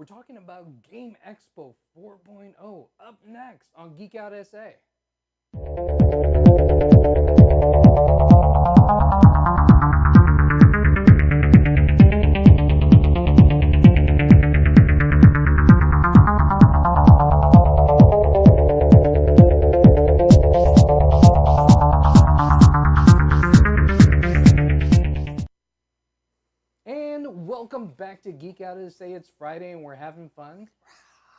We're talking about Gamexpo 4.0 up next on Geek Out SA. Welcome back to Geek Out SA. It's Friday and we're having fun.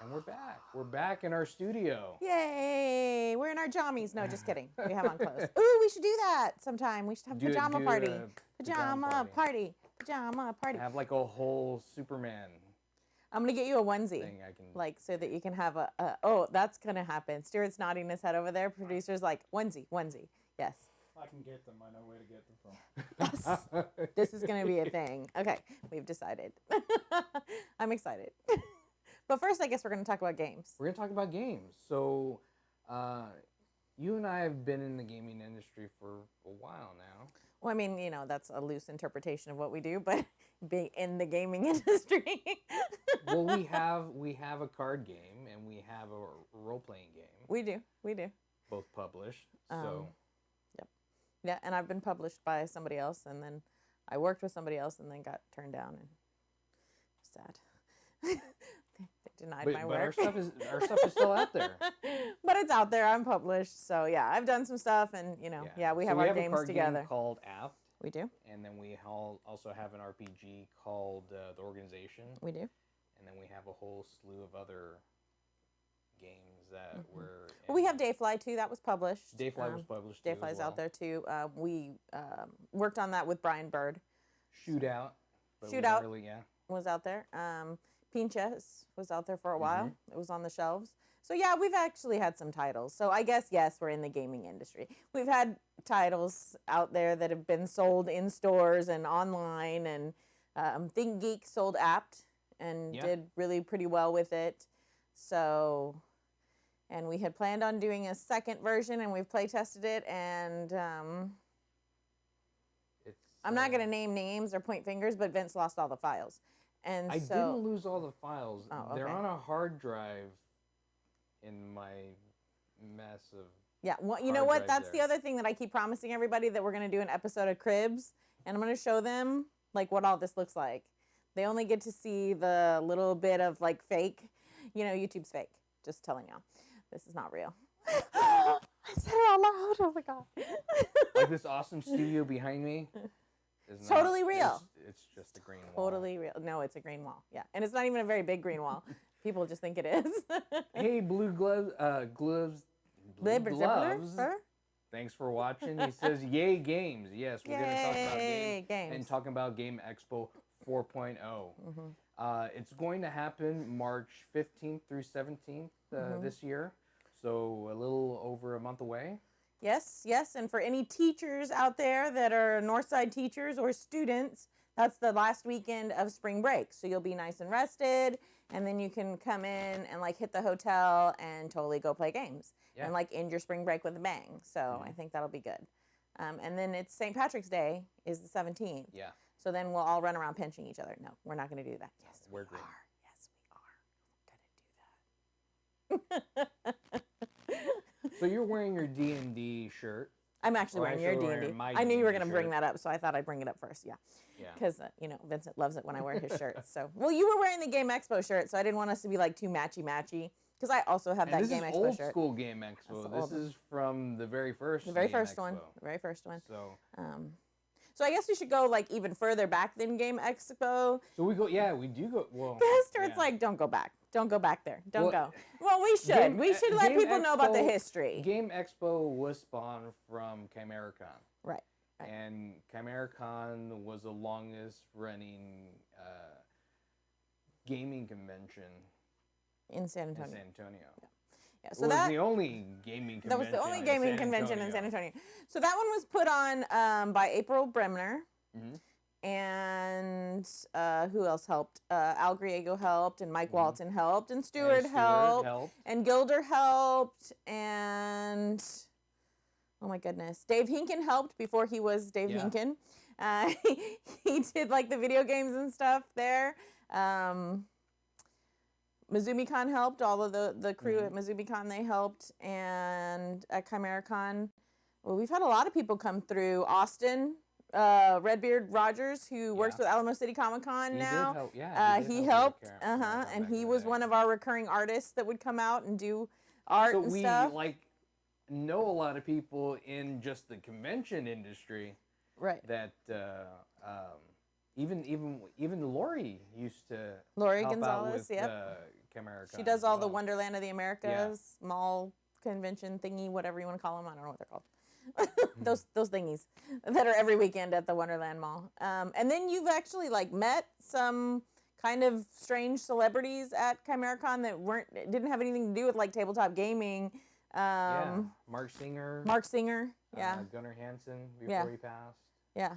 And we're back. We're back in our studio. Yay! We're in our jammies. No, just kidding. We have on clothes. Ooh, we should do that sometime. We should have a pajama party. Pajama party. Pajama party. Have like a whole Superman. I'm going to get you a onesie. Like, so that you can have a oh, that's going to happen. Stuart's nodding his head over there. Producer's like, onesie. Yes. I can get them. I know where to get them from. Yes. This is going to be a thing. Okay, we've decided. I'm excited. But first, I guess we're going to talk about games. We're going to talk about games. So, you and I have been in the gaming industry for a while now. Well, I mean, you know, that's a loose interpretation of what we do, but being in the gaming industry. Well, we have a card game and we have a role-playing game. We do. Both published. So. Yeah, and I've been published by somebody else, and then I worked with somebody else, and then got turned down, and sad. They denied my work. But our stuff is still out there. But it's out there. I'm published, so yeah, I've done some stuff, and you know, we have our games together. We have a card game called Apt. We do. And then we also have an RPG called The Organization. We do. And then we have a whole slew of other games that were. Well, we have Dayfly too. That was published. Dayfly was published. Dayfly's out there too. We worked on that with Brian Bird. Shootout. Shootout was out there. Pinchas was out there for a while. It was on the shelves. So yeah, we've actually had some titles. So I guess yes, we're in the gaming industry. We've had titles out there that have been sold in stores and online, and Think Geek sold Apt and did really pretty well with it. So. And we had planned on doing a second version, and we've play tested it, and I'm not going to name names or point fingers, but Vince lost all the files. And I didn't lose all the files. Oh, okay. They're on a hard drive in my mess of. Yeah, well, you know what? That's the other thing that I keep promising everybody, that we're going to do an episode of Cribs, and I'm going to show them like what all this looks like. They only get to see the little bit of like fake. You know, YouTube's fake. Just telling y'all. This is not real. I said it out loud. Oh my God. Like this awesome studio behind me is totally real. It's just a green wall. Totally real. No, it's a green wall. Yeah. And it's not even a very big green wall. People just think it is. Hey, Blue Gloves. Thanks for watching. He says, yay, games. Yes, we're going to talk about games. And talking about Gamexpo 4.0. It's going to happen March 15th through 17th this year. So a little over a month away. Yes. And for any teachers out there that are Northside teachers or students, that's the last weekend of spring break. So you'll be nice and rested, and then you can come in and like hit the hotel and totally go play games. And like end your spring break with a bang. So I think that'll be good. And then it's St. Patrick's Day is the 17th. Yeah. So then we'll all run around pinching each other. No, we're not going to do that. Yes, we're green. Yes, we are. We're going to do that. So you're wearing your D&D shirt. I'm actually wearing your D&D. I knew you were going to bring that up, so I thought I'd bring it up first. Yeah. Because, you know, Vincent loves it when I wear his shirts. So, well, you were wearing the Gamexpo shirt, so I didn't want us to be like too matchy-matchy. Because I also have that Gamexpo shirt. This is old school Gamexpo. This is from the very first. The very first one. The very first one. So. So I guess we should go like even further back than Gamexpo. So we go. Yeah, we do go. Well. It's like, don't go back. Don't go back there. Don't go. Well, we should. We should let people know about the history. Gamexpo was spawned from ChimeraCon. Right. And ChimeraCon was the longest running gaming convention in San Antonio. Yeah, so it was the only gaming convention. That was the only gaming convention in San Antonio. So that one was put on by April Bremner. And who else helped? Al Griego helped, and Mike Walton helped, and Stewart helped, and Gilder helped, and oh my goodness, Dave Hinken helped before he was Dave Hinken. He did like the video games and stuff there. MizumiCon helped. All of the crew at MizumiCon, they helped. And at ChimeraCon, well, we've had a lot of people come through. Austin, Redbeard Rogers, who works with Alamo City Comic Con now. Did help. Yeah, he helped. And he was one of our recurring artists that would come out and do art and stuff. So we know a lot of people in just the convention industry. Right. That even Lori used to Lori help Gonzalez, out with ChimeraCon. She does all the Wonderland of the Americas, mall convention thingy, whatever you want to call them. I don't know what they're called. those thingies that are every weekend at the Wonderland Mall. And then you've actually met some kind of strange celebrities at ChimeraCon that didn't have anything to do with tabletop gaming. Mark Singer. Gunnar Hansen before he passed. Yeah.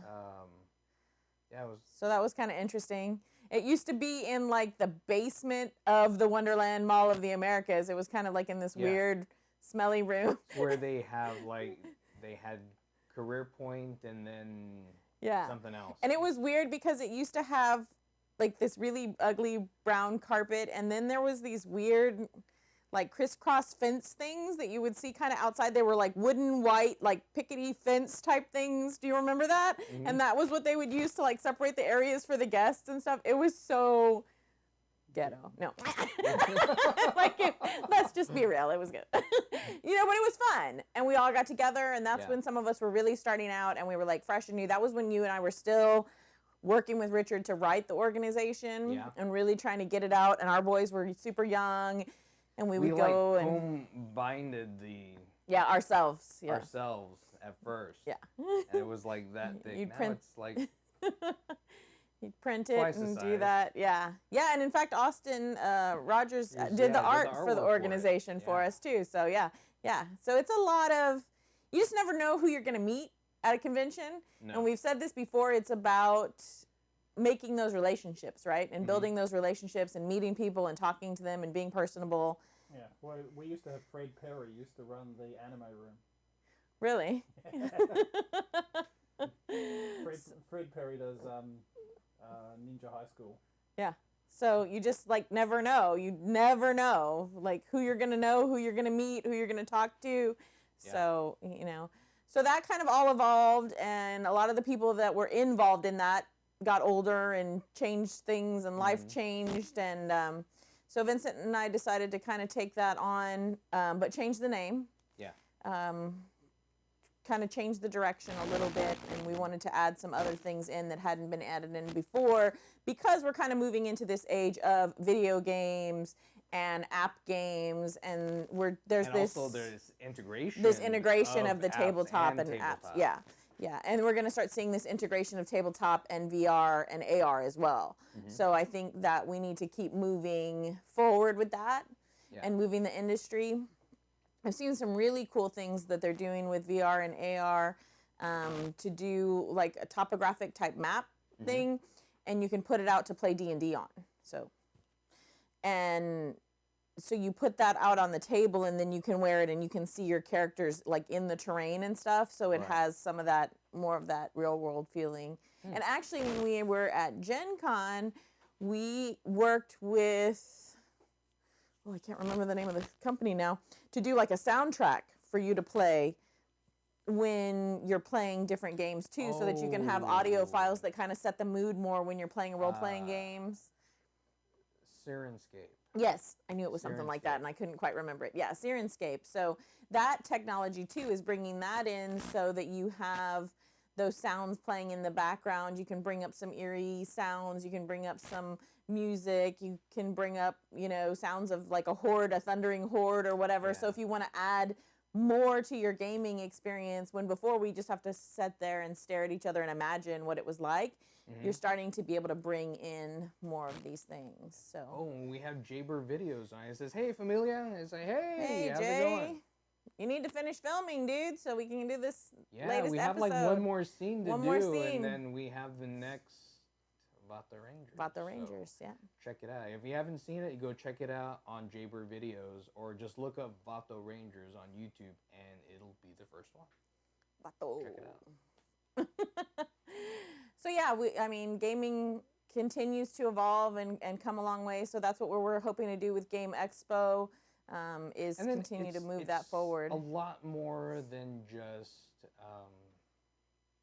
It was. So that was kind of interesting. It used to be in the basement of the Wonderland Mall of the Americas. It was kind of in this weird, smelly room where they have they had Career Point and then something else. And it was weird because it used to have this really ugly brown carpet, and then there was these weird crisscross fence things that you would see kind of outside. They were wooden, white, pickety fence type things. Do you remember that? Mm-hmm. And that was what they would use to separate the areas for the guests and stuff. It was so ghetto. No. Let's just be real. It was good. But it was fun. And we all got together, and that's when some of us were really starting out, and we were fresh and new. That was when you and I were still working with Richard to write the organization and really trying to get it out. And our boys were super young. And we would go and home binded ourselves at first. Yeah. And it was that thick. You'd now print, it's you'd print it and do that. Yeah. Yeah, and in fact Austin Rogers did the art for the organization for us too. So yeah. So it's a lot of, you just never know who you're gonna meet at a convention. No. And we've said this before, it's about making those relationships, right? And building those relationships and meeting people and talking to them and being personable. Yeah, well, we used to have Fred Perry used to run the anime room. Really? Fred Perry does Ninja High School. Yeah. So you just never know. You never know who you're going to know, who you're going to meet, who you're going to talk to. Yeah. So, so that kind of all evolved, and a lot of the people that were involved in that got older and changed things, and life changed, and so Vincent and I decided to kind of take that on, but change the name. Yeah. Kind of change the direction a little bit, and we wanted to add some other things in that hadn't been added in before, because we're kind of moving into this age of video games and app games, and there's integration of the tabletop and apps. Yeah, and we're going to start seeing this integration of tabletop and VR and AR as well. Mm-hmm. So I think that we need to keep moving forward with that and moving the industry. I've seen some really cool things that they're doing with VR and AR to do a topographic type map thing, and you can put it out to play D&D on. So you put that out on the table, and then you can wear it, and you can see your characters in the terrain and stuff. So it has some of that, more of that real world feeling. And actually, when we were at Gen Con, we worked with, I can't remember the name of the company now, to do a soundtrack for you to play when you're playing different games too, so that you can have audio files that kind of set the mood more when you're playing role-playing games. Sirenscape. Yes, I knew it was something like that, and I couldn't quite remember it. Yeah, Sirenscape. So that technology, too, is bringing that in so that you have those sounds playing in the background. You can bring up some eerie sounds. You can bring up some music. You can bring up, sounds of a horde, a thundering horde or whatever. Yeah. So if you want to add more to your gaming experience, when before we just have to sit there and stare at each other and imagine what it was like, you're starting to be able to bring in more of these things. So we have Jaber videos on. It says, "Hey, Familia." I say, "Hey, how's Jay, it going? You need to finish filming, dude, so we can do this latest episode." Yeah, we have one more scene to do, and then we have the next Vato Rangers. Vato Rangers, yeah. Check it out. If you haven't seen it, you go check it out on Jaber videos, or just look up Vato Rangers on YouTube, and it'll be the first one. Vato. Check it out. So yeah, gaming continues to evolve and come a long way. So that's what we're hoping to do with Gamexpo, is continue to move that forward. A lot more than just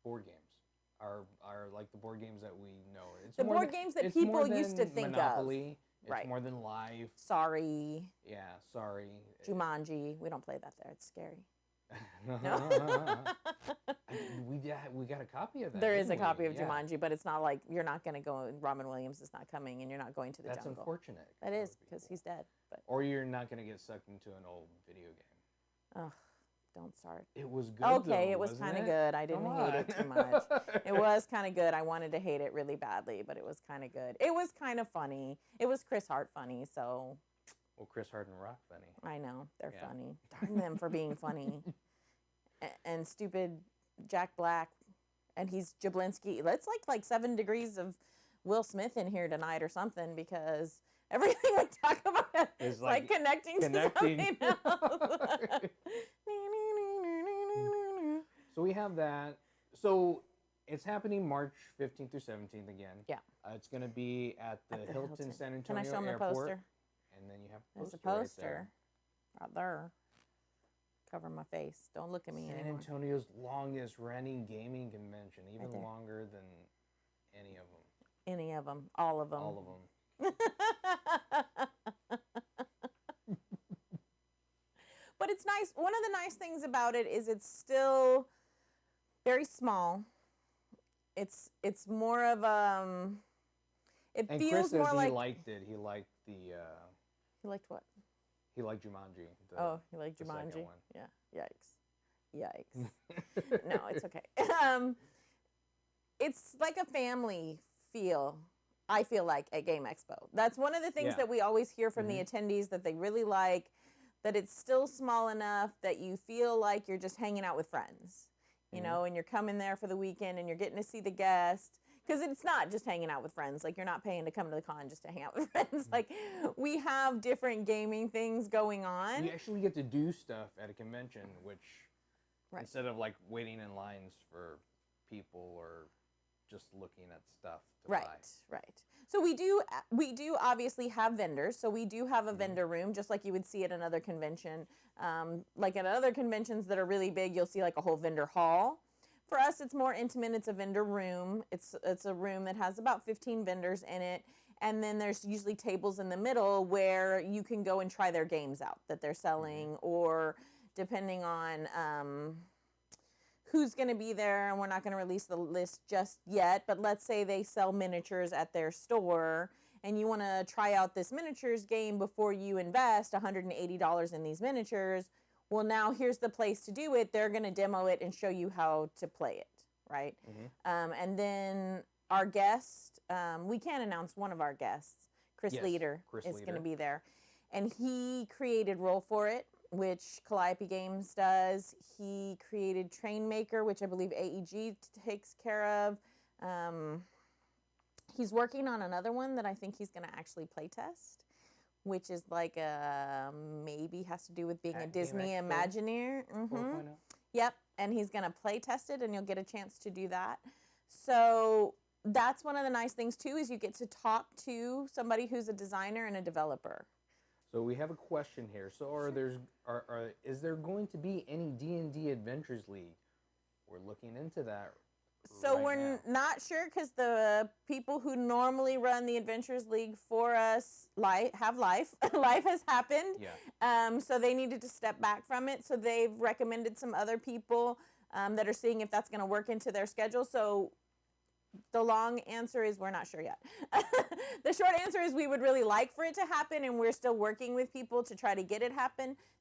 board games. Are like the board games that we know. It's the board games that people used to think Monopoly. of. Right. It's more than Life. Sorry. Yeah, Sorry. Jumanji. We don't play that there. It's scary. No. we got a copy of that. There is a copy of Jumanji, but it's not like you're not going to go. Robin Williams is not coming, and you're not going to the jungle. That's unfortunate. That is because he's dead. But or you're not going to get sucked into an old video game. Ugh, don't start. It was good. Okay, it was kind of good. I didn't hate it too much. It was kind of good. I wanted to hate it really badly, but it was kind of good. It was kind of funny. It was Chris Hart funny, so. Well, Chris Hart and Rock funny. I know they're funny. Darn them for being funny. And stupid Jack Black, and he's Jablinski. Let's like 7 degrees of Will Smith in here tonight or something, because everything we talk about is like connecting to something else. So we have that. So it's happening March 15th through 17th again. Yeah. It's going to be at the Hilton San Antonio Can I show them Airport. The poster? And then you have There's a poster right there. Cover my face. Don't look at me San anymore. Antonio's longest running gaming convention, even longer than any of them. Any of them. All of them. All of them. But it's nice. One of the nice things about it is it's still very small. It's more of it and feels Chris says more like he liked it. He liked the. He liked what? He liked Jumanji. He liked Jumanji. Yeah. Yikes. Yikes. No, it's okay. It's like a family feel. I feel like at Gamexpo. That's one of the things that we always hear from the attendees that they really like. That it's still small enough that you feel like you're just hanging out with friends, you know, and you're coming there for the weekend and you're getting to see the guest. Because it's not just hanging out with friends. Like, you're not paying to come to the con just to hang out with friends. Like, we have different gaming things going on. We actually get to do stuff at a convention, which instead of like waiting in lines for people or just looking at stuff to buy. Right. So we do obviously have vendors. So we do have a vendor room, just like you would see at another convention. Like at other conventions that are really big, you'll see like a whole vendor hall. For us, it's more intimate. It's a vendor room. It's a room that has about 15 vendors in it. And then there's usually tables in the middle where you can go and try their games out that they're selling, or depending on who's going to be there. And we're not going to release the list just yet, but let's say they sell miniatures at their store and you want to try out this miniatures game before you invest $180 in these miniatures. Well, now here's the place to do it. They're going to demo it and show you how to play it, right? And then our guest, we can announce one of our guests, Chris Leader, is going to be there. And he created Roll For It, which Calliope Games does. He created Train Maker, which I believe AEG takes care of. He's working on another one that I think he's going to actually play test, which is like maybe has to do with being a Disney Imagineer. 4.0. Yep, and he's going to play test it, and you'll get a chance to do that. So that's one of the nice things, too, is you get to talk to somebody who's a designer and a developer. So we have a question here. So is there going to be any D&D Adventures League? We're looking into that. So we're not sure, because the people who normally run the Adventures League for us have life. Life has happened. Yeah. So they needed to step back from it. So they've recommended some other people that are seeing if that's going to work into their schedule. So the long answer is we're not sure yet. The short answer is we would really like for it to happen, and we're still working with people to try to get it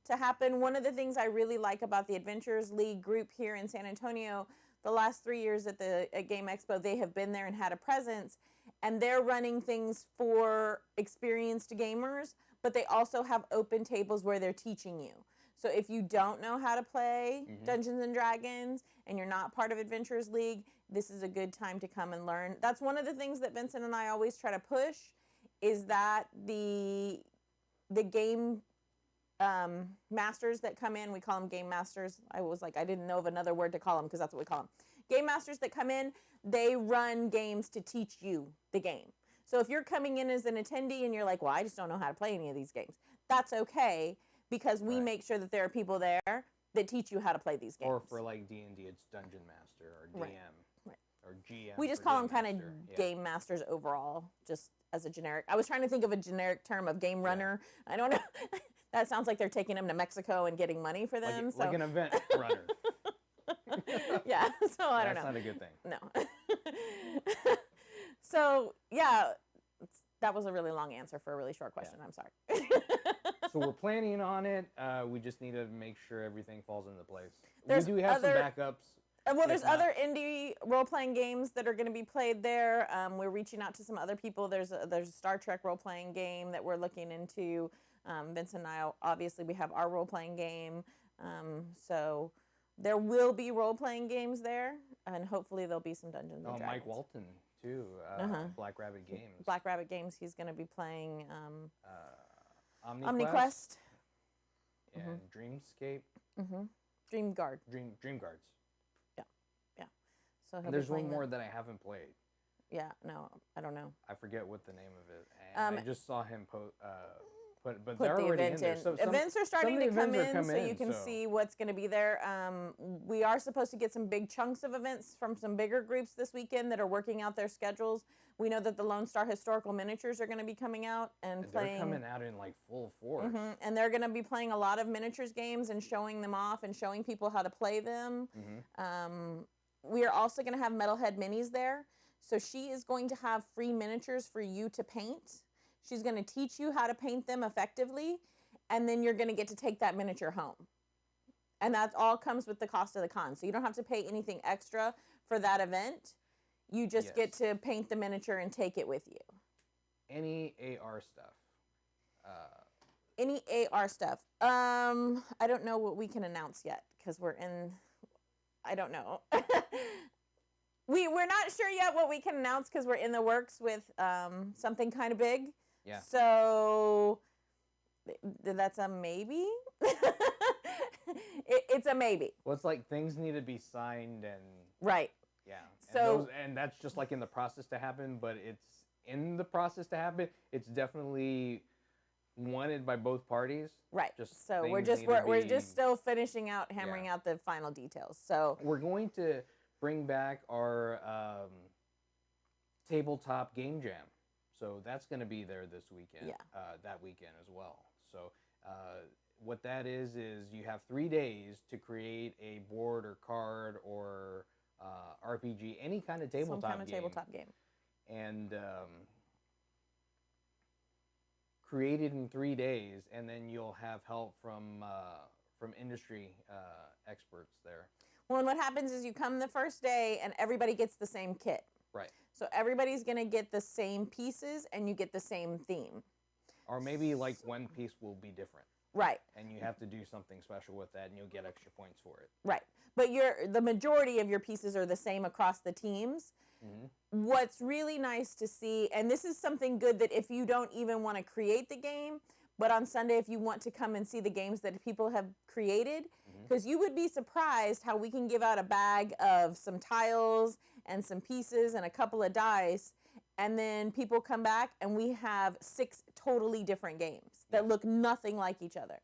to happen. One of the things I really like about the Adventures League group here in San Antonio, the last 3 years at Gamexpo, they have been there and had a presence, and they're running things for experienced gamers, but they also have open tables where they're teaching you. So if you don't know how to play Dungeons and Dragons and you're not part of Adventures League, this is a good time to come and learn. That's one of the things that Vincent and I always try to push, is that the game masters that come in, we call them game masters. I didn't know of another word to call them because that's what we call them. Game masters that come in, they run games to teach you the game. So if you're coming in as an attendee and you're like, well, I just don't know how to play any of these games, that's okay, because we make sure that there are people there that teach you how to play these games. Or for like D&D, it's Dungeon Master or DM or GM. We just call them kind of game masters overall, just as a generic. I was trying to think of a generic term of game runner. I don't know. That sounds like they're taking them to Mexico and getting money for them. Like an event runner. Yeah, so I don't know. That's not a good thing. No. So, yeah, that was a really long answer for a really short question. I'm sorry. So we're planning on it. We just need to make sure everything falls into place. There's we do have some backups. Well, there's other indie role-playing games that are going to be played there. We're reaching out to some other people. There's a Star Trek role-playing game that we're looking into. Vince and I, obviously, we have our role-playing game. So there will be role-playing games there, and hopefully there'll be some Dungeons and Dragons. Mike Walton, too, Black Rabbit Games. Black Rabbit Games, he's going to be playing OmniQuest. OmniQuest. And Dreamscape. Dreamguard. Dreamguards. Yeah. So and there's one more that I haven't played. Yeah, no, I don't know. I forget what the name of it. And I just saw him put they're the already event in there. So events are starting to come in, so you can see what's going to be there. We are supposed to get some big chunks of events from some bigger groups this weekend that are working out their schedules. We know that the Lone Star Historical Miniatures are going to be coming out and playing. They're coming out in like full force. And they're going to be playing a lot of miniatures games and showing them off and showing people how to play them. We are also going to have Metalhead Minis there. So she is going to have free miniatures for you to paint. She's going to teach you how to paint them effectively, and then you're going to get to take that miniature home. And that all comes with the cost of the con. So you don't have to pay anything extra for that event. You just get to paint the miniature and take it with you. Any AR stuff? Any AR stuff? I don't know what we can announce yet because we're in... I don't know. We're not sure yet what we can announce because we're in the works with something kind of big. Yeah. So that's a maybe. It's a maybe. Well, it's like things need to be signed and. Right. Yeah. So and that's just like in the process to happen, but it's in the process to happen. It's definitely wanted by both parties. Right. Just so we're just still finishing out, hammering out the final details. So we're going to bring back our tabletop game jam. So that's going to be there this weekend, that weekend as well. So what that is you have 3 days to create a board or card or RPG, any kind of tabletop game. And create it in 3 days, and then you'll have help from industry experts there. Well, and what happens is you come the first day, and everybody gets the same kit. Right. So everybody's going to get the same pieces, and you get the same theme. Or maybe like one piece will be different. Right. And you have to do something special with that, and you'll get extra points for it. Right. But the majority of your pieces are the same across the teams. What's really nice to see, and this is something good that if you don't even want to create the game, but on Sunday if you want to come and see the games that people have created, because you would be surprised how we can give out a bag of some tiles and some pieces and a couple of dice, and then people come back and we have 6 totally different games that look nothing like each other.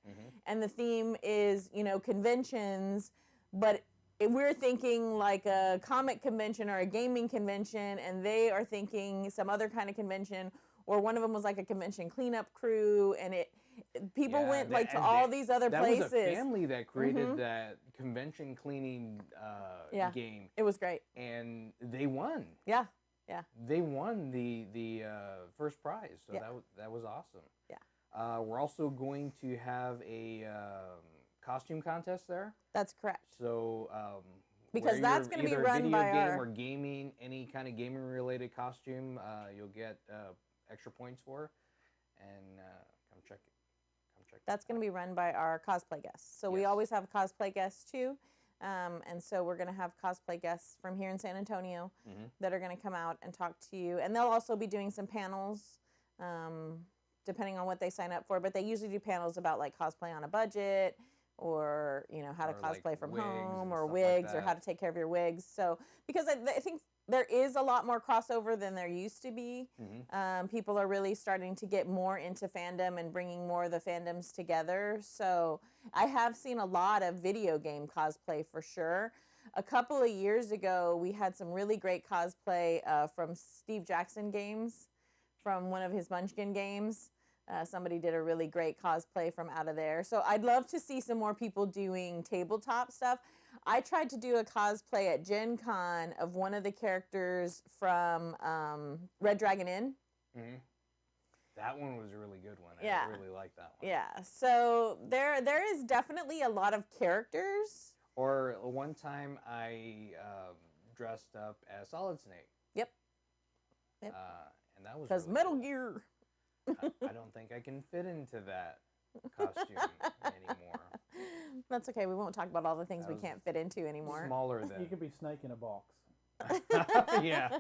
And the theme is, conventions, but we're thinking like a comic convention or a gaming convention, and they are thinking some other kind of convention, or one of them was like a convention cleanup crew, and people went to all these other places. That was a family that created that convention cleaning game. It was great. And they won. Yeah. They won the first prize, so that was awesome. Yeah. We're also going to have a costume contest there. That's correct. So because that's going to be run by video game or gaming, any kind of gaming related costume, you'll get extra points for, and come check. That's going to be run by our cosplay guests. So we always have cosplay guests too. And so we're going to have cosplay guests from here in San Antonio that are going to come out and talk to you. And they'll also be doing some panels, depending on what they sign up for. But they usually do panels about like cosplay on a budget, or how to cosplay from home, or wigs, or how to take care of your wigs. So because I think there is a lot more crossover than there used to be. People are really starting to get more into fandom and bringing more of the fandoms together. So I have seen a lot of video game cosplay for sure. A couple of years ago, we had some really great cosplay from Steve Jackson games, from one of his Munchkin games. Somebody did a really great cosplay from out of there. So I'd love to see some more people doing tabletop stuff. I tried to do a cosplay at Gen Con of one of the characters from Red Dragon Inn. That one was a really good one. Yeah. I really liked that one. Yeah. So there is definitely a lot of characters. Or one time I dressed up as Solid Snake. Yep. And that was because really Metal cool. Gear. I don't think I can fit into that costume anymore. That's okay. We won't talk about all the things we can't fit into anymore. Smaller than. You could be Snake in a box. Yeah.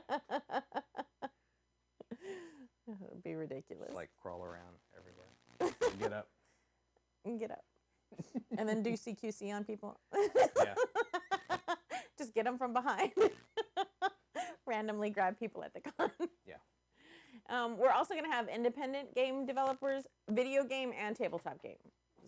It would be ridiculous. Like crawl around every day. Get up. Get up. And then do CQC on people. Yeah. Just get them from behind. Randomly grab people at the con. Yeah. We're also going to have independent game developers, video game and tabletop game.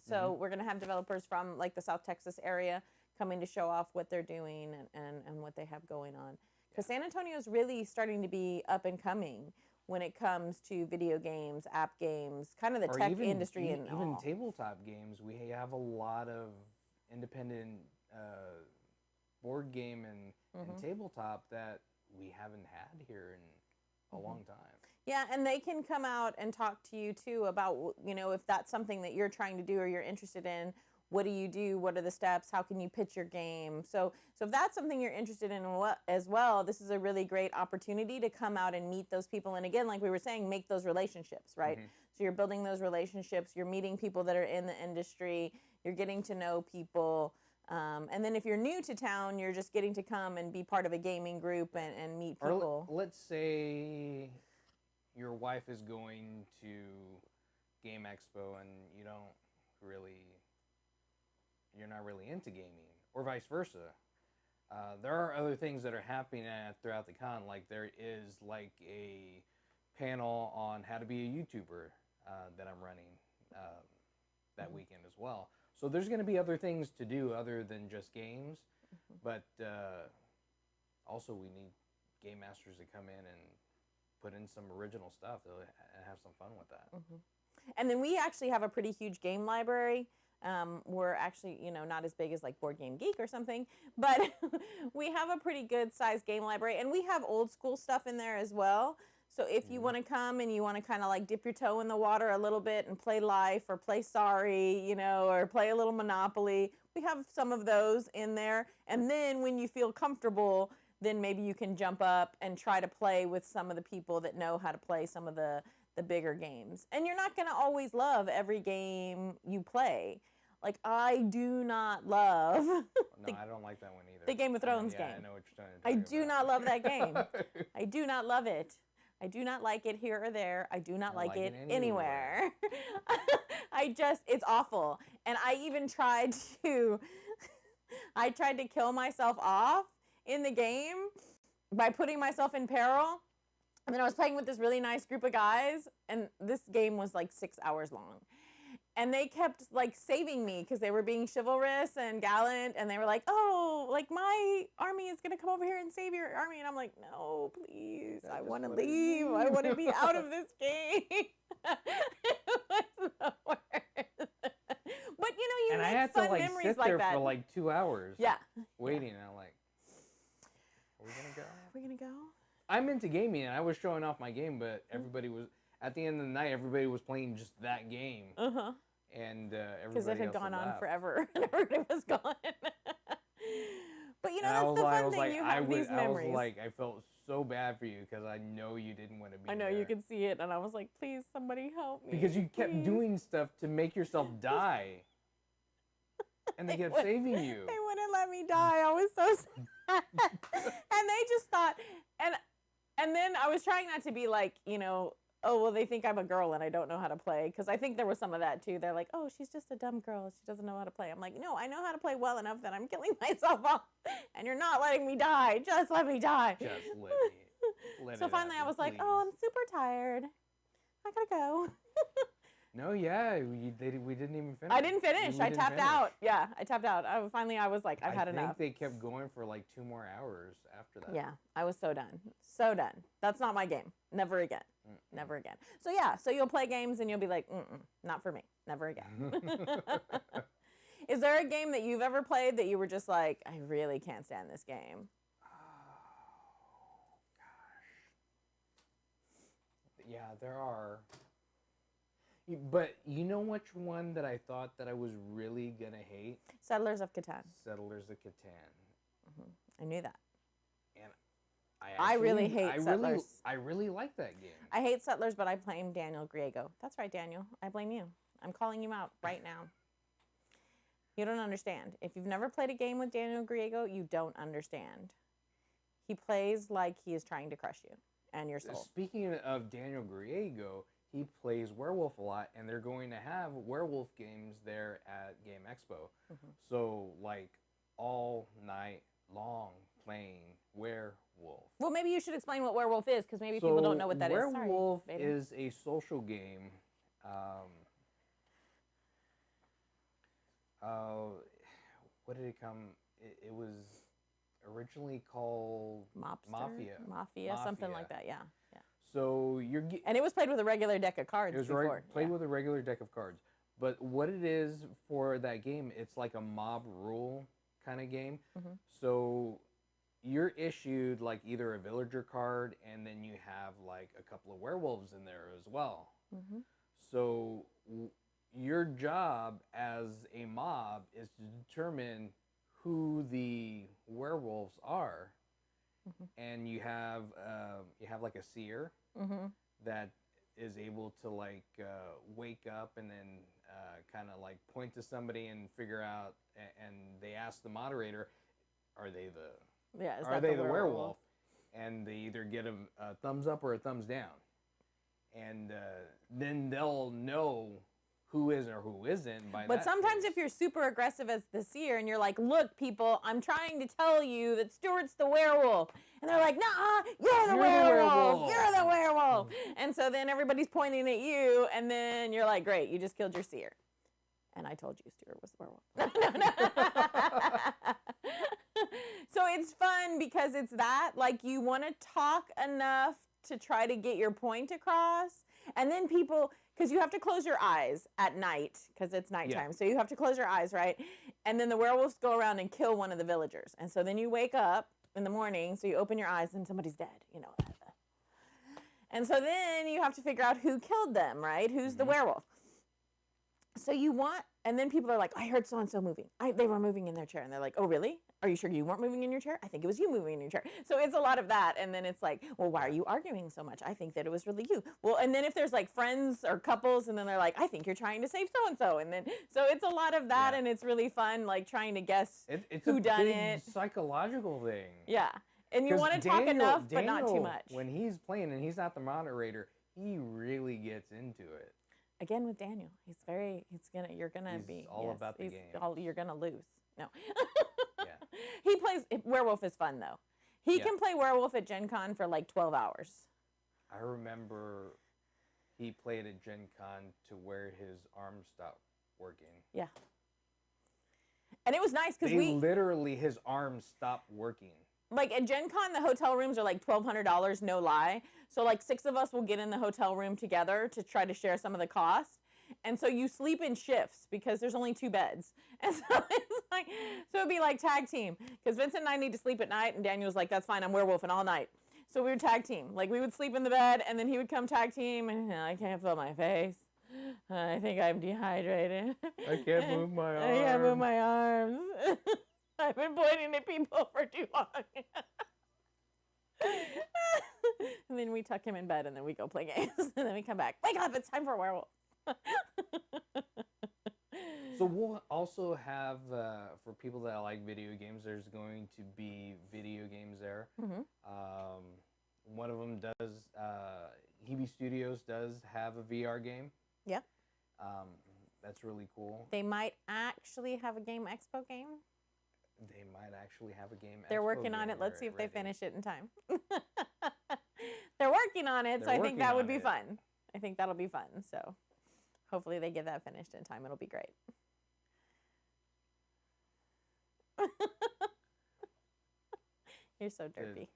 So we're going to have developers from like the South Texas area coming to show off what they're doing and what they have going on. Because San Antonio is really starting to be up and coming when it comes to video games, app games, kind of the tech industry. And even tabletop games, we have a lot of independent board game and tabletop that we haven't had here in a long time. Yeah, and they can come out and talk to you too about, you know, if that's something that you're trying to do or you're interested in, what do you do? What are the steps? How can you pitch your game? So if that's something you're interested in as well, this is a really great opportunity to come out and meet those people. And again, like we were saying, make those relationships, right? So you're building those relationships, you're meeting people that are in the industry, you're getting to know people. And then if you're new to town, you're just getting to come and be part of a gaming group and meet people. Or let's say your wife is going to Gamexpo and you're not really into gaming, or vice versa. There are other things that are happening throughout the con, like there is like a panel on how to be a YouTuber that I'm running that weekend as well. So there's going to be other things to do other than just games, but also we need game masters to come in and put in some original stuff and have some fun with that. And then we actually have a pretty huge game library. We're actually, not as big as like Board Game Geek or something, but we have a pretty good sized game library, and we have old school stuff in there as well. So if you want to come and you want to kind of like dip your toe in the water a little bit and play Life or play Sorry, or play a little Monopoly, we have some of those in there. And then when you feel comfortable, then maybe you can jump up and try to play with some of the people that know how to play some of the bigger games. And you're not going to always love every game you play. Like, I do not love... No, I don't like that one either. The Game of Thrones game. I know what you're trying to I do not love that game. I do not love it. I do not like it here or there. I do not like it anywhere. It's awful. And I even tried to kill myself off in the game by putting myself in peril. And then I was playing with this really nice group of guys, and this game was like 6 hours long. And they kept like saving me because they were being chivalrous and gallant, and they were like, "Oh, like my army is gonna come over here and save your army," and I'm like, "No, please, I want to leave. I want to be out of this game." It was the worst. But you and make I had fun to like memories sit like there that. for like 2 hours. Yeah. Waiting, and I'm like, "Are we gonna go? Are we gonna go?" I'm into gaming, and I was showing off my game, but everybody was at the end of the night. Everybody was playing just that game. And because it had gone on left. forever and everybody was gone. But that's the fun thing. You have these memories. I felt so bad for you because I know you didn't want to be I know there. you could see it, and I was like, please, somebody help me. Because you kept doing stuff to make yourself die. And they kept saving you. They wouldn't let me die. I was so sad. And they just thought, and then I was trying not to be like, oh, well, they think I'm a girl and I don't know how to play. Because I think there was some of that too. They're like, oh, she's just a dumb girl. She doesn't know how to play. I'm like, no, I know how to play well enough that I'm killing myself off. And you're not letting me die. Just let me die. Just let me. So finally I was like, oh, I'm super tired. I gotta go. No, yeah, we didn't even finish. I didn't finish. I tapped out. Yeah, I tapped out. Finally, I was like, I've had enough. I think they kept going for like 2 more hours after that. Yeah, I was so done. So done. That's not my game. Never again. Never again. So yeah, so you'll play games and you'll be like, not for me. Never again. Is there a game that you've ever played that you were just like, I really can't stand this game? Oh, gosh. Yeah, there are. But you know which one that I thought that I was really going to hate? Settlers of Catan. Settlers of Catan. I knew that. And I really hate Settlers. I really like that game. I hate Settlers, but I blame Daniel Griego. That's right, Daniel. I blame you. I'm calling you out right now. You don't understand. If you've never played a game with Daniel Griego, you don't understand. He plays like he is trying to crush you and your soul. Speaking of Daniel Griego, he plays werewolf a lot, and they're going to have werewolf games there at Gamexpo. So, like, all night long playing werewolf. Well, maybe you should explain what werewolf is, because maybe people don't know what that is. Werewolf is a social game. What did it come? It was originally called Mafia, something like that, yeah. So and it was played with a regular deck of cards. It was played with a regular deck of cards. But what it is for that game, it's like a mob rule kind of game. So you're issued like either a villager card, and then you have like a couple of werewolves in there as well. So your job as a mob is to determine who the werewolves are. And you have like a seer that is able to like wake up and then kind of like point to somebody and figure out, and they ask the moderator, are they the werewolf? And they either get a thumbs up or a thumbs down, and then they'll know who is or who isn't by that. But sometimes if you're super aggressive as the seer and you're like, look, people, I'm trying to tell you that Stuart's the werewolf. And they're like, nah, you're the werewolf. You're the werewolf. And so then everybody's pointing at you, and then you're like, great, you just killed your seer. And I told you Stuart was the werewolf. No. So it's fun because it's that, like, you want to talk enough to try to get your point across. And then people, because you have to close your eyes at night, because it's nighttime. Yeah. So you have to close your eyes, right? And then the werewolves go around and kill one of the villagers. And so then you wake up in the morning, so you open your eyes and somebody's dead, you know. And so then you have to figure out who killed them, right? Who's the werewolf? So you want, and then people are like, I heard so-and-so moving. They were moving in their chair. And they're like, oh, really? Are you sure you weren't moving in your chair? I think it was you moving in your chair. So it's a lot of that. And then it's like, well, why are you arguing so much? I think that it was really you. Well, and then if there's like friends or couples, and then they're like, I think you're trying to save so-and-so. And then, so it's a lot of that. And it's really fun, like trying to guess who done it. It's a psychological thing. Yeah. And you want to talk enough, but not too much. When he's playing and he's not the moderator, he really gets into it. Again with Daniel, he's you're all about the game. You're gonna lose. No. He plays werewolf is fun though. He can play werewolf at Gen Con for like 12 hours. I remember he played at Gen Con to where his arms stopped working. Yeah. And it was nice because literally his arms stopped working. Like at Gen Con, the hotel rooms are like $1,200, no lie. So like 6 of us will get in the hotel room together to try to share some of the cost. And so you sleep in shifts because there's only 2 beds. And so it's like, so it'd be like tag team. Because Vincent and I need to sleep at night, and Daniel was like, that's fine, I'm werewolfing all night. So we would tag team. Like we would sleep in the bed, and then he would come tag team, and I can't feel my face. I think I'm dehydrated. I can't move my arms. I can't move my arms. I've been pointing at people for too long. And then we tuck him in bed, and then we go play games. And then we come back. Wake up, it's time for a werewolf. So we'll also have, for people that like video games, there's going to be video games there. one of them does. Hebe Studios does have a VR game. Yep. That's really cool. They might actually have a Gamexpo game. They might actually have a game. They're working on it. Let's see if they finish it in time. They're working on it, so I think that would be fun. I think that'll be fun. So hopefully they get that finished in time. It'll be great. You're so derpy.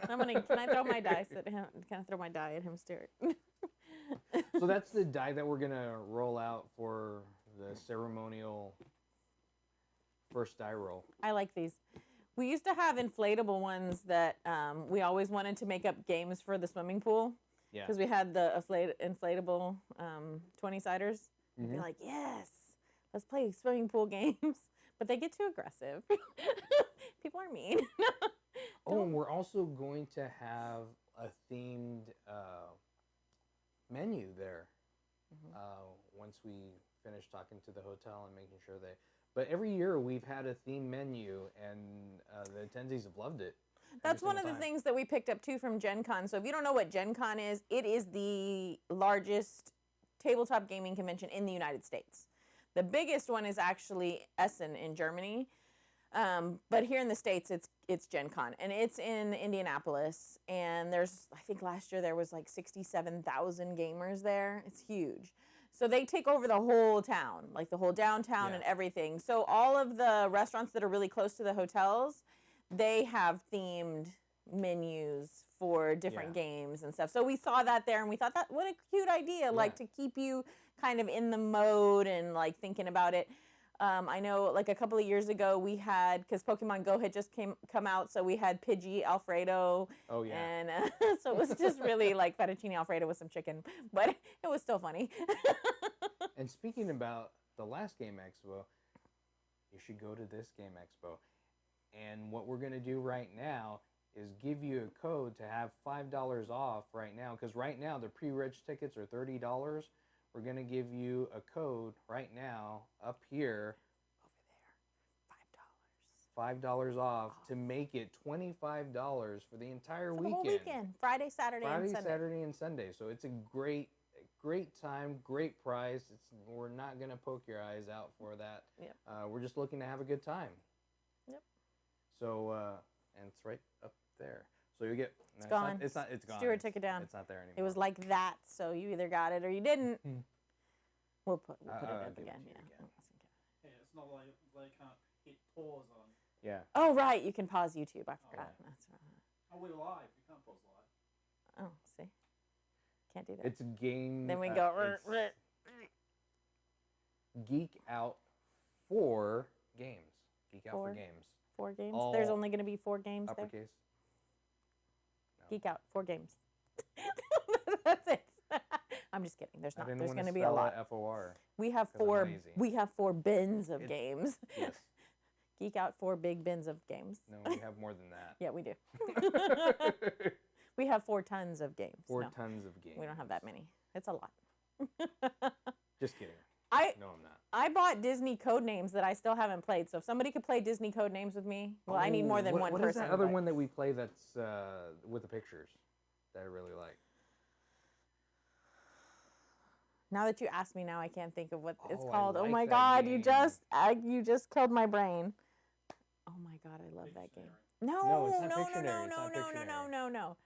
Can I throw my dice at him? Can I throw my die at him, Stuart? So that's the die that we're gonna roll out for the ceremonial first die roll. I like these. We used to have inflatable ones that we always wanted to make up games for the swimming pool. Yeah. Because we had the inflatable 20-siders. We'd be like, yes, let's play swimming pool games. But they get too aggressive. People are mean. Oh, and we're also going to have a themed menu there once we finish talking to the hotel and making sure they... But every year we've had a themed menu, and the attendees have loved it. That's one of the things that we picked up too from Gen Con. So if you don't know what Gen Con is, it is the largest tabletop gaming convention in the United States. The biggest one is actually Essen in Germany. But here in the States, it's Gen Con, and it's in Indianapolis. And there's, I think last year there was like 67,000 gamers there. It's huge. So they take over the whole town, like the whole downtown and everything. So all of the restaurants that are really close to the hotels, they have themed menus for different games and stuff. So we saw that there, and we thought, that what a cute idea, like to keep you kind of in the mode and like thinking about it. I know like a couple of years ago we had, because Pokemon Go had just come out, so we had Pidgey Alfredo. Oh yeah. And so it was just really like fettuccine Alfredo with some chicken, but it was still funny. And speaking about the last Gamexpo, you should go to this Gamexpo. And what we're going to do right now is give you a code to have $5 off right now, because right now the pre-reg tickets are $30. We're going to give you a code right now up here. Over there. $5 off to make it $25 for the entire weekend. The whole weekend. Friday, Saturday, and Sunday. Saturday, and Sunday. So it's a great time, great price. We're not going to poke your eyes out for that. Yep. We're just looking to have a good time. Yep. So, and it's right up there. So you get... It's gone. It's gone. Stuart took it down. It's not there anymore. It was like that, so you either got it or you didn't. We'll put it up again. Yeah, it's not like they can't hit pause on. Yeah. Oh, right. You can pause YouTube. I forgot. That's right. Oh, we're live. You can't pause live. Oh, see? Can't do that. It's a game. Then we go... Geek Out for games. Geek Out for games. 4 games? There's only going to be 4 games uppercase. there? Geek Out, 4 games. That's it. I'm just kidding. There's not. There's going to be a lot. FOR. We have 4. We have 4 bins of games. Yes. Geek Out 4 big bins of games. No, we have more than that. Yeah, we do. We have 4 tons of games. 4 tons of games. We don't have that many. It's a lot. Just kidding. No, I'm not. I bought Disney Codenames that I still haven't played. So if somebody could play Disney Codenames with me, well, I need more than one person. What is that other one that we play that's with the pictures that I really like? Now that you ask me, now I can't think of what it's I called. Oh like my that God, game. you just killed my brain. Oh my God, I love that game. No, it's not no.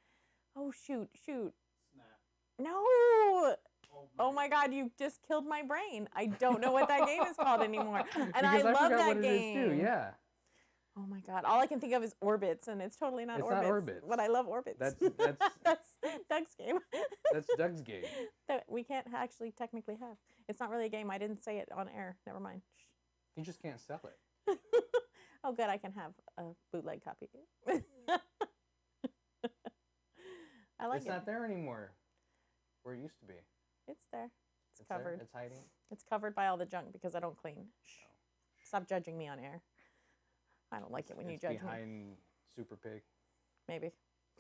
Oh shoot. Snap. No. Oh my God, you just killed my brain. I don't know what that game is called anymore. And I love that game. It is too, yeah. Oh my God, all I can think of is Orbits, and it's totally not Orbits. It's not Orbits. But I love Orbits. That's Doug's game. That's Doug's game. That we can't actually technically have. It's not really a game. I didn't say it on air. Never mind. You just can't sell it. Oh, good. I can have a bootleg copy. I like it. It's not there anymore. Where it used to be. It's there. It's covered. There? It's hiding. It's covered by all the junk because I don't clean. Shh. Oh. Stop judging me on air. I don't like it when you judge me. Behind Super Pig. Maybe.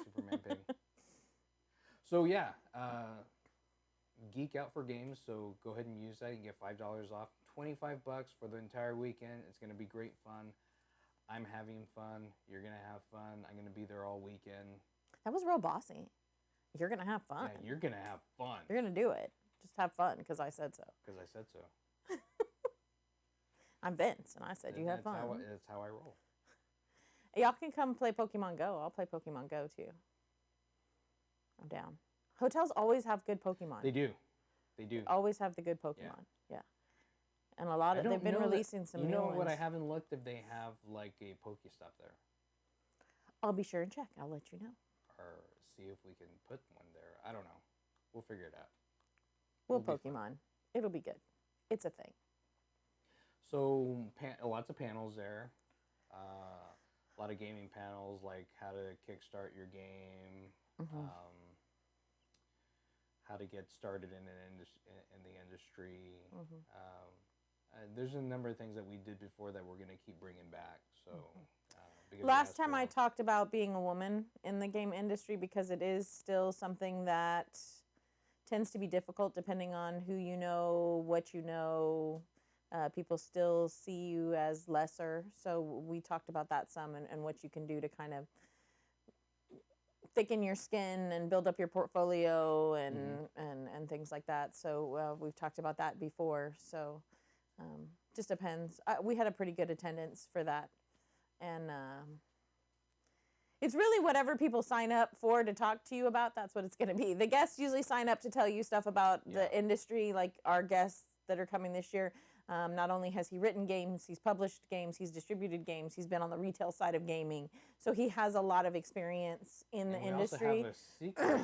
Superman Pig. So yeah, Geek Out for games. So go ahead and use that. You can get $5 off. $25 for the entire weekend. It's going to be great fun. I'm having fun. You're going to have fun. I'm going to be there all weekend. That was real bossy. You're going to have fun. Yeah, you're going to have fun. You're going to do it. Just have fun because I said so. Because I said so. I'm Vince, and I said you have fun. That's how I roll. Y'all can come play Pokemon Go. I'll play Pokemon Go, too. I'm down. Hotels always have good Pokemon. They do. They do. Always have the good Pokemon. Yeah. And a lot of they've been releasing some new ones. You know what? I haven't looked if they have like a Pokestop there. I'll be sure and check. I'll let you know. Or see if we can put one there. I don't know. We'll figure it out. We'll Pokemon. It'll be good. It's a thing. So lots of panels there. A lot of gaming panels, like how to kickstart your game, how to get started in the industry. There's a number of things that we did before that we're going to keep bringing back. So last time I talked about being a woman in the game industry because it is still something that tends to be difficult depending on who you know, what you know. People still see you as lesser. So we talked about that some and what you can do to kind of thicken your skin and build up your portfolio and things like that. So we've talked about that before. So just depends. We had a pretty good attendance for that. And it's really whatever people sign up for to talk to you about, that's what it's going to be. The guests usually sign up to tell you stuff about the industry, like our guests that are coming this year. Not only has he written games, he's published games, he's distributed games, he's been on the retail side of gaming. So he has a lot of experience in the industry. We also have a secret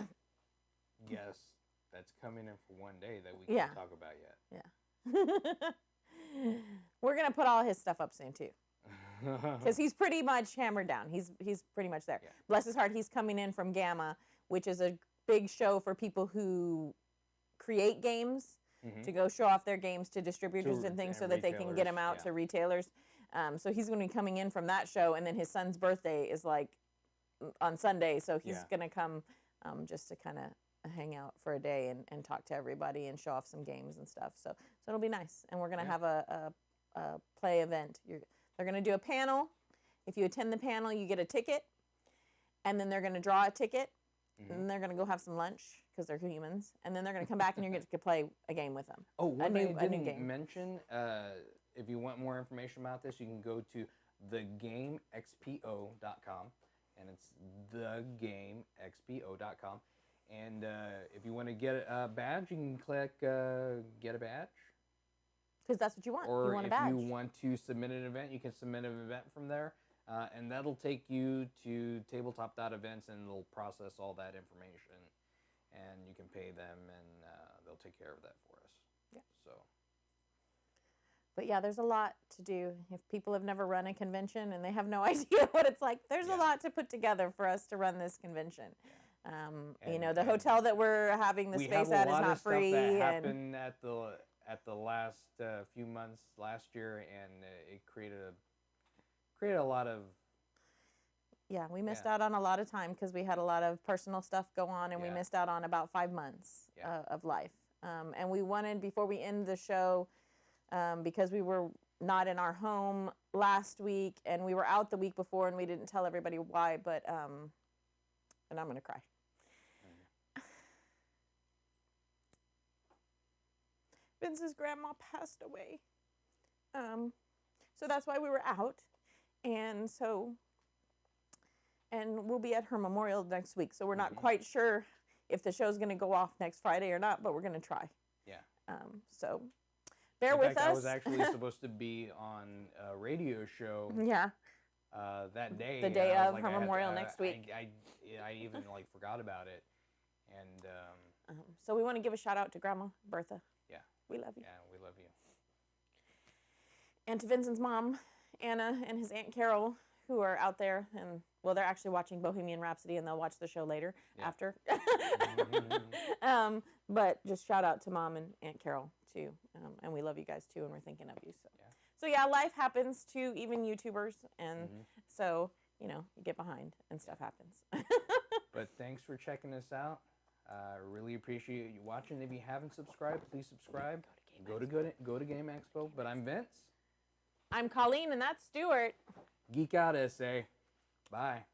guest that's coming in for one day that we can't talk about yet. Yeah. We're going to put all his stuff up soon, too. Because he's pretty much hammered down. He's pretty much there. Yeah. Bless his heart, he's coming in from Gamma, which is a big show for people who create games. To go show off their games to distributors and things so that they can get them out to retailers. So he's going to be coming in from that show, and then his son's birthday is like on Sunday, so he's going to come just to kind of hang out for a day and talk to everybody and show off some games and stuff. So it'll be nice, and we're going to have a play event. They're going to do a panel. If you attend the panel, you get a ticket, and then they're going to draw a ticket. And then they're going to go have some lunch because they're humans. And then they're going to come back and you're going to play a game with them. Oh, one thing I didn't mention, if you want more information about this, you can go to thegamexpo.com. And it's thegamexpo.com. And if you want to get a badge, you can click get a badge. Because that's what you want. Or you want a badge. If you want to submit an event, you can submit an event from there. And that'll take you to tabletop.events, and it'll process all that information. And you can pay them, and they'll take care of that for us. Yeah. So. But yeah, there's a lot to do. If people have never run a convention and they have no idea what it's like, there's a lot to put together for us to run this convention. Yeah. The hotel that we're having the space at is not free. We have a lot of stuff that happened at the last few months last year, and it created a lot of... Yeah, we missed out on a lot of time because we had a lot of personal stuff go on, and we missed out on about 5 months of life. And we wanted, before we end the show, because we were not in our home last week, and we were out the week before, and we didn't tell everybody why, but, and I'm going to cry. Vince's grandma passed away. So that's why we were out. And we'll be at her memorial next week. So we're not quite sure if the show's going to go off next Friday or not, but we're going to try. Yeah. So bear with us. I was actually supposed to be on a radio show. Yeah. That day. The day of her memorial next week. I even forgot about it. And so we want to give a shout out to Grandma Bertha. Yeah. We love you. Yeah, we love you. And to Vincent's mom, Anna, and his Aunt Carol, who are out there, and they're actually watching Bohemian Rhapsody, and they'll watch the show later after. But just shout out to Mom and Aunt Carol too, and we love you guys too, and we're thinking of you. So life happens to even YouTubers, and so you get behind and stuff happens. But thanks for checking us out. Really appreciate you watching. If you haven't subscribed, please subscribe. Go to Gamexpo. But I'm Vince. I'm Colleen, and that's Stuart. Geek out, SA. Bye.